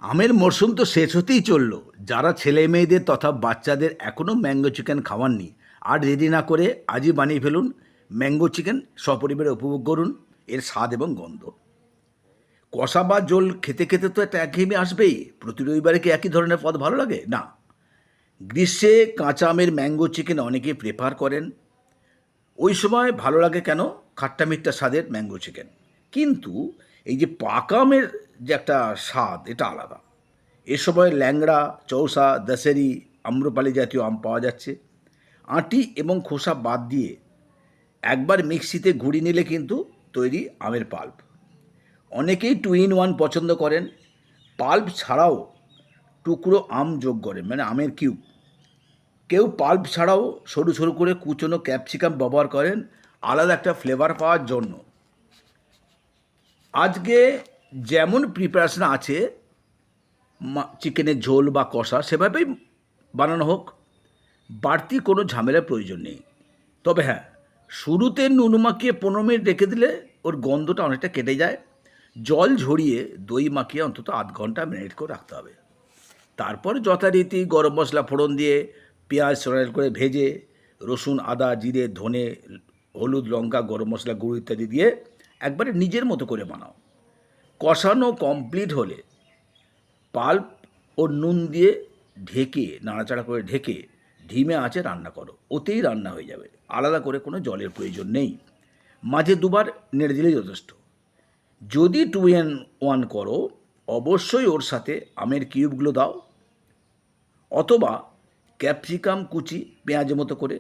আমের মরশুম তো শেষ হতেই চললো। যারা ছেলে মেয়েদের তথা বাচ্চাদের এখনও ম্যাঙ্গো চিকেন খাওয়াননি, আর দেরি না করে আজই বানিয়ে ফেলুন ম্যাঙ্গো চিকেন। সপরিবারে উপভোগ করুন এর স্বাদ এবং গন্ধ। কষা বা ঝোল খেতে খেতে তো একটা একঘেয়েমি আসবেই। প্রতি রবিবারে কি একই ধরনের পদ ভালো লাগে না। গ্রীষ্মে কাঁচা আমের ম্যাঙ্গো চিকেন অনেকে প্রেফার করেন। ওই সময় ভালো লাগে কেন, খাট্টা মিঠা স্বাদের ম্যাঙ্গো চিকেন। কিন্তু এই যে পাকা আমের যে একটা স্বাদ, এটা আলাদা। এ সময় ল্যাংড়া, চৌসা, দশেরি, আম্রপালি জাতীয় আম পাওয়া যাচ্ছে। আঁটি এবং খোসা বাদ দিয়ে একবার মিক্সিতে ঘুরিয়ে নিলে কিন্তু তৈরি আমের পাল্প। অনেকেই 2 in 1 পছন্দ করেন। পাল্প ছাড়াও টুকরো আম যোগ করেন, মানে আমের কিউব। কেউ পাল্প ছাড়াও সরু সরু করে কুচনো ক্যাপসিকাম ব্যবহার করেন আলাদা একটা ফ্লেভার পাওয়ার জন্য। আজকে যেমন প্রিপারেশন আছে চিকেনের ঝোল বা কষা, সেভাবেই বানানো হোক। বাড়তি কোনো ঝামেলার প্রয়োজন নেই। তবে হ্যাঁ, শুরুতে নুন মাখিয়ে 15 মিনিট রেখে দিলে ওর গন্ধটা অনেকটা কেটে যায়। জল ঝরিয়ে দই মাখিয়ে অন্তত আধ ঘন্টা ম্যারিনেট করে রাখতে হবে। তারপর যথারীতি গরম মশলা ফোড়ন দিয়ে পেঁয়াজ সোনালি করে ভেজে রসুন, আদা, জিরে, ধনে, হলুদ, লঙ্কা, গরম মশলা গুঁড়ো ইত্যাদি দিয়ে একবারে নিজের মতো করে বানাও। কষানো কমপ্লিট হলে পাল্প ও নুন দিয়ে ঢেকে, নাড়াচাড়া করে ঢেকে ধিমে আঁচে রান্না করো। ওতেই রান্না হয়ে যাবে, আলাদা করে কোনো জলের প্রয়োজন নেই। মাঝে দুবার নেড়ে দিলেই যথেষ্ট। যদি 2 in 1 করো, অবশ্যই ওর সাথে আমের কিউবগুলো দাও, অথবা ক্যাপসিকাম কুচি পেঁয়াজের মতো করে।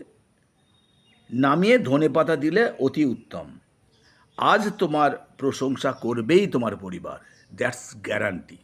নামিয়ে ধনেপাতা দিলে অতি উত্তম। আজ তোমার প্রশংসা করবেই তোমার পরিবার, দ্যাটস গ্যারান্টি।